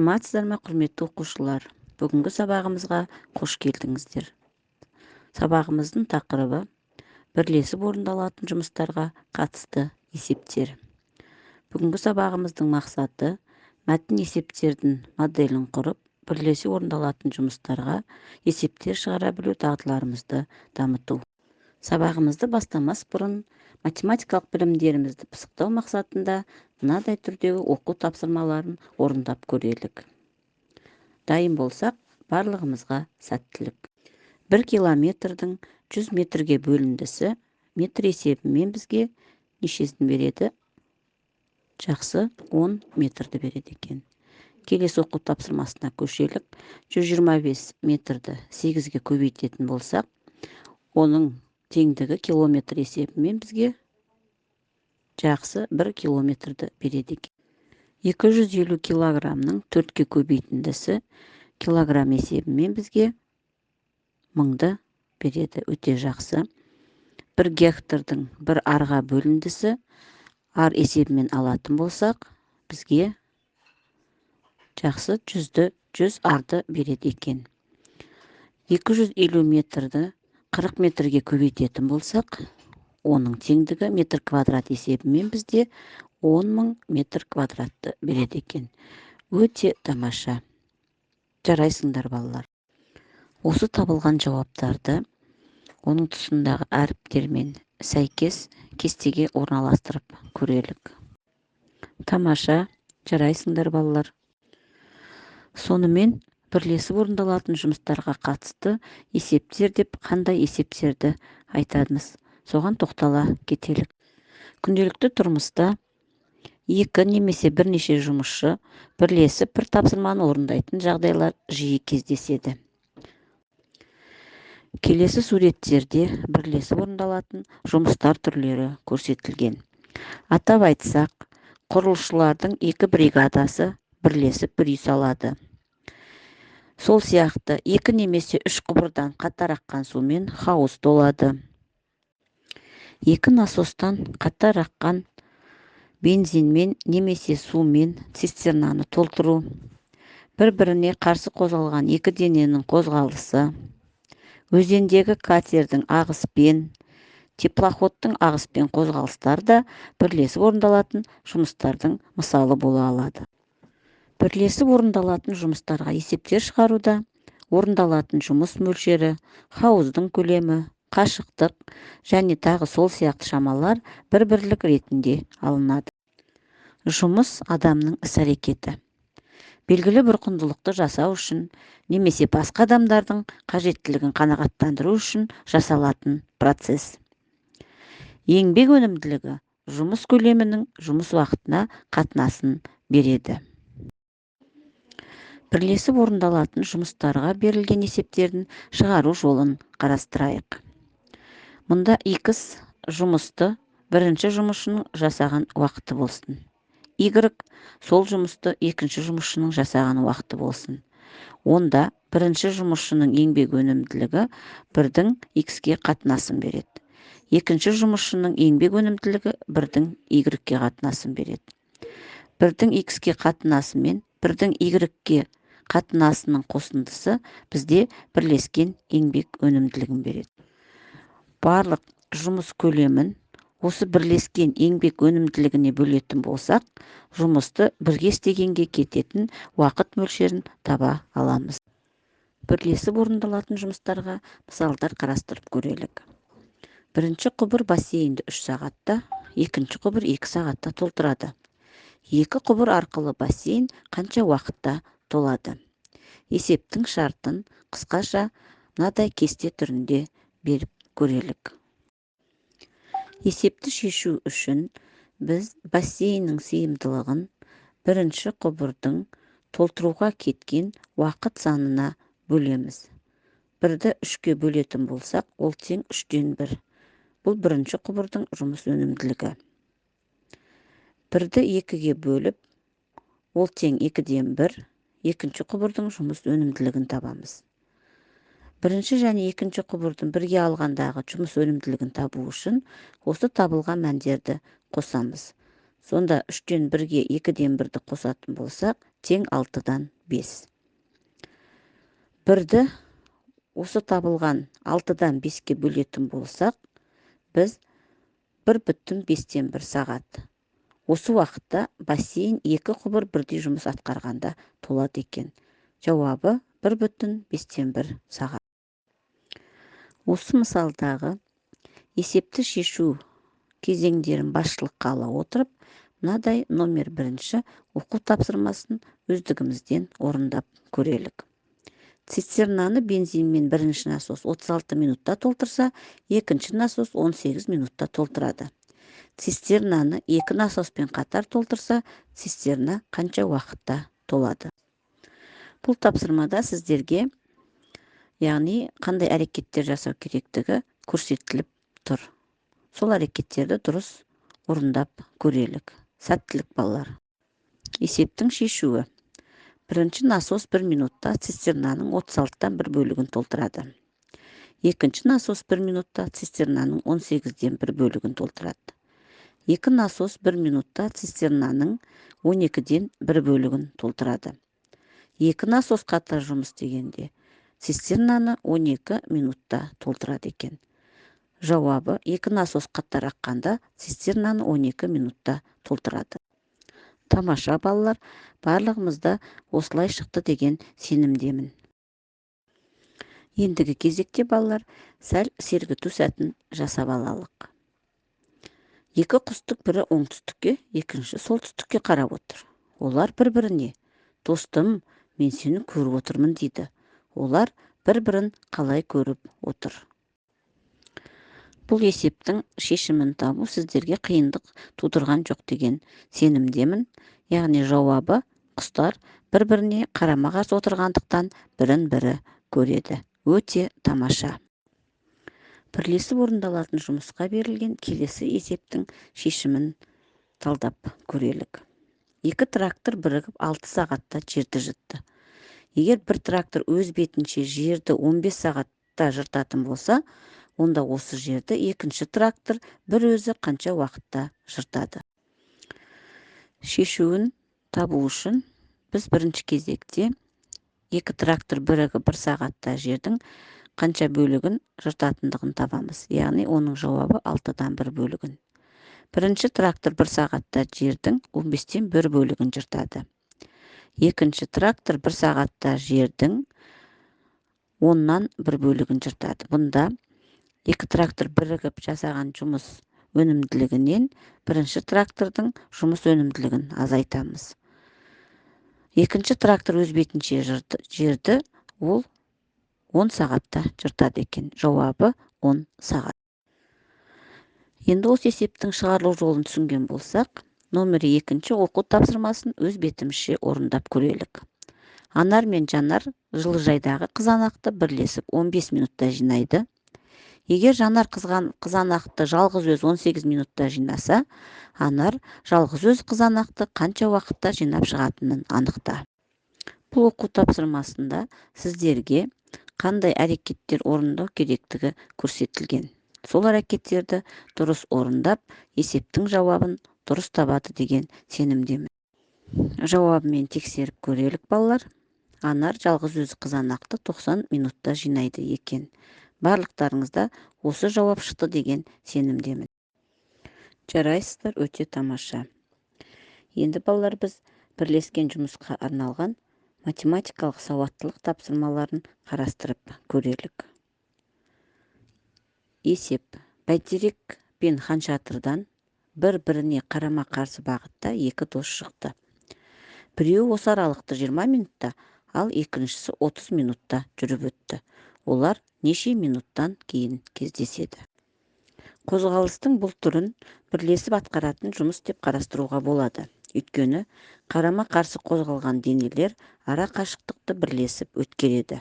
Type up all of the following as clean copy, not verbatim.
Саламатсыздар ма, құрметті оқушылар? Бүгінгі сабағымызға қош келдіңіздер. Сабағымыздың тақырыбы бірлесіп орындалатын жұмыстарға қатысты есептер. Бүгінгі сабағымыздың мақсаты мәтін есептердің моделін құрып, бірлесе орындалатын жұмыстарға есептер шығара білу дағдыларымызды дамыту. Сабағымызды бастамас бұрын математикалық білімдерімізді пысықтау мақсатында мынадай түрдегі оқу тапсырмаларын орындап көрелік. Дайын болсақ, барлығымызға сәттілік. 1 километрдің 100 метрге бөліндісі метр есебімен бізге нешесін береді? Жақсы, 10 метрді береді екен. Келесі оқу тапсырмасына көшелік. 125 метрді 8-ге көбейтетін болсақ, оның теңдігі километр есебімен бізге жақсы 1 километрді береді екен. 250 килограммның 4-ке көбейтіндісі килограмм есебімен бізге 1000-ды береді. Өте жақсы. 1 гектардың 1 арға бөліндісі ар есебімен алатын болсақ, бізге жақсы 100-ді 100 арды береді екен. 250 метрді 40 метрге көбейтетін болсақ, оның теңдігі метр квадрат есебімен бізде 10.000 метр квадратты береді екен. Өте тамаша. Жарайсыңдар, балалар. Осы табылған жауаптарды оның тұсындағы әріптермен сәйкес кестеге орналастырып көрелік. Тамаша. Жарайсыңдар, балалар. Сонымен бірлесіп орындалатын жұмыстарға қатысты есептер деп қандай есептерді айтамыз? Соған тоқтала кетелік. Күнделікті тұрмыста екі немесе бірнеше жұмысшы бірлесіп бір тапсырманы орындайтын жағдайлар жиі кездеседі. Келесі суреттерде бірлесіп орындалатын жұмыстар түрлері көрсетілген. Атап айтсақ, құрылысшылардың екі бригадасы бірлесіп бір үй салады. Сол сияқты екі немесе үш құбырдан қатар аққан сумен хауыз толады. Екі насостан қатар аққан бензинмен немесе сумен цистернаны толтыру. Бір-біріне қарсы қозғалған екі дененің қозғалысы. Өзендегі катердің ағыспен, теплоходтың ағыспен қозғалыстары да бірлесіп орындалатын жұмыстардың мысалы бола алады. Бірлесіп орындалатын жұмыстарға есептер шығаруда орындалатын жұмыс мөлшері, хауыздың көлемі, қашықтық және тағы сол сияқты шамалар бір-бірлік ретінде алынады. Жұмыс адамның іс-әрекеті. Белгілі бір құндылықты жасау үшін немесе басқа адамдардың қажеттілігін қанағаттандыру үшін жасалатын процесс. Еңбек өнімділігі жұмыс көлемінің жұмыс уақытына қатынасын береді. Бірлесіп орындалатын жұмыстарға берілген есептердің шығару жолын қарастырайық. Мұнда X жұмысты бірінші жұмысшының жасаған уақыты болсын. Y сол жұмысты екінші жұмысшының жасаған уақыты болсын. Онда бірінші жұмысшының еңбек өнімділігі 1-дің X-ке қатынасын береді. Екінші жұмысшының еңбек өнімділігі 1-дің Y-ке қатынасын береді. 1-дің X-ке қатынасы мен 1-дің Y-ке қатынасының қосындысы бізде бірлескен еңбек өнімділігін береді. Барлық жұмыс көлемін осы бірлескен еңбек өнімділігіне бөлетін болсақ, жұмысты бірге істегенге кететін уақыт мөлшерін таба аламыз. Бірлесіп орындалатын жұмыстарға мысалдар қарастырып көрелік. Бірінші құбыр бассейнді 3 сағатта, екінші құбыр 2 сағатта толтырады. Екі құбыр арқылы бассейн қанша уақытта толады? Есептің шартын қысқаша мынадай кесте түрінде беріп көрелік. Есепті шешу үшін біз бассейннің сыйымдылығын бірінші құбырдың толтыруға кеткен уақыт санына бөлеміз. 1-ді 3-ке бөлетін болсақ, ол тең 3-тен 1. Бұл бірінші құбырдың жұмыс өнімділігі. 1-ді 2-ге бөліп, ол тең 2-ден 1. Екінші құбырдың жұмыс өнімділігін табамыз. Бірінші және екінші құбырдың бірге алғандағы жұмыс өнімділігін табу үшін осы табылған мәндерді қосамыз. Сонда 3-тен 1-ге 2-ден 1-ді қосатын болсақ, тең 6-дан 5. 1-ді осы табылған 6-дан 5-ке бөлетін болсақ, біз 1,5-тен 1 сағат. Осы уақытта бассейн 2 құбыр бірдей жұмыс атқарғанда толады екен. Жауабы 1,5-тен 1 сағат. Осы мысалдағы есепті шешу кезеңдерін басшылыққа ала отырып, мынадай номер 1-ші оқу тапсырмасын өздігімізден орындап көрелік. Цистернаны бензинмен 1-ші насос 36 минутта толтырса, 2-ші насос 18 минутта толтырады. Цистернаны 2 насоспен қатар толтырса, цистерна қанша уақытта толады? Бұл тапсырмада сіздерге, яғни қандай әрекеттер жасау керектігі көрсетіліп тұр. Сол әрекеттерді дұрыс орындап көрелік. Сәттілік балалар. Есептің шешуі. 1-ші насос 1 минутта цистернаның 36-тан 1 бөлігін толтырады. 2-ші насос 1 минутта цистернаның 18-ден 1 бөлігін толтырады. 2 насос 1 минутта цистернаның 12-ден 1 бөлігін толтырады. 2 насос қатар жұмыс дегенде цистернаны 12 минутта толтырады екен. Жауабы 2 насос қатар аққанда цистернаны 12 минутта толтырады. Тамаша балалар, барлығымызда осылай шықты деген сенімдемін. Ендігі кезекте балалар сәл сергіту сәтін жасап алалық. 2 құстың бірі оңтүстікке, екінші солтүстікке қарап отыр. Олар бір-біріне: "Достым, мен сені көріп отырмын" дейді. Олар бір-бірін қалай көріп отыр? Бұл есептің шешімін табу сіздерге қиындық тудырған жоқ деген сенімдемін. Яғни жауабы құстар бір-біріне қарама-қарсы отырғандықтан бірін-бірі көреді. Өте тамаша. Бірлесіп орындалатын жұмысқа берілген келесі есептің шешімін талдап көрелік. 2 трактор бірігіп 6 сағатта жерді жыртты. Егер бір трактор өз бетінше жерді 15 сағатта жыртатын болса, онда осы жерді екінші трактор бір өзі қанша уақытта жыртады? Шешуін табу үшін біз бірінші кезекте 2 трактор бірігіп 1 сағатта жердің қанша бөлігін жыртатындығын табамыз. Яғни оның жауабы 6-дан 1 бөлігін. Бірінші трактор 1 сағатта жердің 15-тен 1 бөлігін жыртады. Екінші трактор 1 сағатта жердің 10-нан 1 бөлігін жыртады. Бұнда 2 трактор бірігіп жасаған жұмыс өнімділігінен бірінші трактордың жұмыс өнімділігін азайтамыз. Екінші трактор өз бетінше жерді ол 10 сағатта жыртады екен. Жауабы 10 сағат. Енді осы есептің шығарылу жолын түсінген болсақ, номер 2-ші оқу тапсырмасын өз бетімізше орындап көрелік. Анар мен Жанар жылыжайдағы қызанақты бірлесіп 15 минутта жинайды. Егер Жанар қызанақты жалғыз өз 18 минутта жинаса, Анар жалғыз өз қызанақты қанша уақытта жинап шығатынын анықта. Бұл оқу тапсырмасында сіздерге қандай әрекеттер орындау керектігі көрсетілген. Сол әрекеттерді дұрыс орындап, есептің жауабын дұрыс табады деген сенімдемін. Жауабымен тексеріп көрелік балалар. Анар жалғыз өз қызанақты 90 минутта жинайды екен. Барлықтарыңызда осы жауап шықты деген сенімдемін. Жарайсыздар, өте тамаша. Енді балалар біз бірлескен жұмысқа арналған математикалық сауаттылық тапсырмаларын қарастырып көрелік. Есеп. Бәйтерек пен Ханшатырдан бір-біріне қарама-қарсы бағытта 2 дос шықты. Біреуі осы аралықты 20 минутта, ал екіншісі 30 минутта жүріп өтті. Олар неше минуттан кейін кездеседі? Қозғалыстың бұл түрін бірлесіп атқаратын жұмыс деп қарастыруға болады. Өйткені қарама-қарсы қозғалған денелер ара қашықтықты бірлесіп өткереді.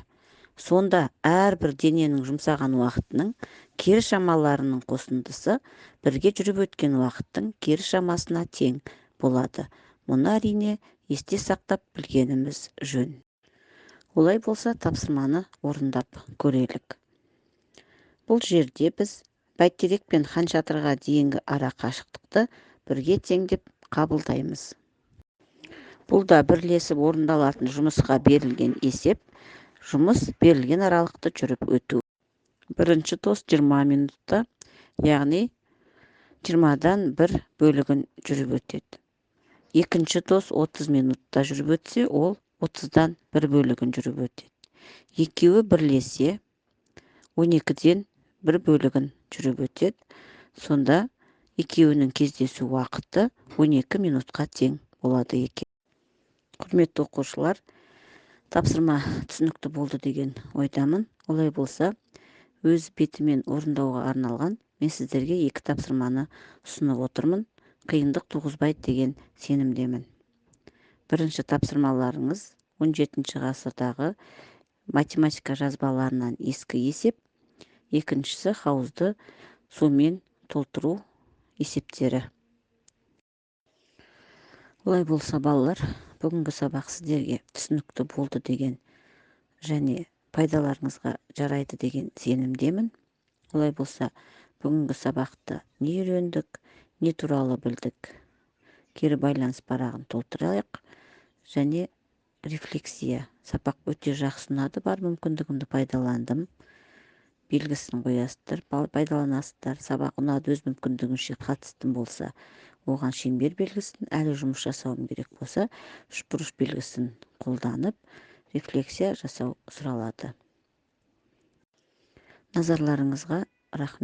Сонда әрбір дененің жұмсаған уақытының кері шамаларының қосындысы бірге жүріп өткен уақыттың кері шамасына тең болады. Мұны әрине есте сақтап білгеніміз жөн. Олай болса тапсырманы орындап көрелік. Бұл жерде біз Бәйтерек пен Ханшатырға дейінгі ара қашықтықты бірге теңдеп қабылдаймыз. Бұл да бірлесіп орындалатын жұмысқа берілген есеп, жұмыс берілген аралықты жүріп өту. Бірінші тост 20 минутта, яғни 20-дан 1 бөлігін жүріп өтеді. Екінші тост 30 минутта жүріп өтсе, ол 30-дан 1 бөлігін жүріп өтеді. Екеуі бірлесе 12-ден 1 бөлігін жүріп өтеді. Сонда екеуінің кездесу уақыты 12 минутқа тең болады екен. Құрметті оқушылар, тапсырма түсінікті болды деген ойдамын. Олай болса, өз бетімен орындауға арналған мен сіздерге 2 тапсырманы ұсынып отырмын. Қиындық туғызбайды деген сенімдемін. Бірінші тапсырмаларыңыз 17 ғасырдағы математика жазбаларынан ескі есеп, екіншісі хауызды сумен толтыру есептері. Олай болса, балалар, бүгінгі сабақ сіздерге түсінікті болды деген және пайдаларыңызға жарайды деген сенімдемін. Олай болса, бүгінгі сабақты не үйрендік, не туралы білдік? Кері байланыс парағын толтырайық және рефлексия. Сабақ өте жақсы ұнады, бар мүмкіндігімді пайдаландым. Белгісін қоясыздар, пайдаланасыздар. Сабақ ұнады, өз мүмкіндігінше қатыстым болса, оған шеңбер белгісін, әлі жұмыс жасауым керек болса, үшбұрыш белгісін қолданып, рефлексия жасау сұралады. Назарларыңызға рахмет.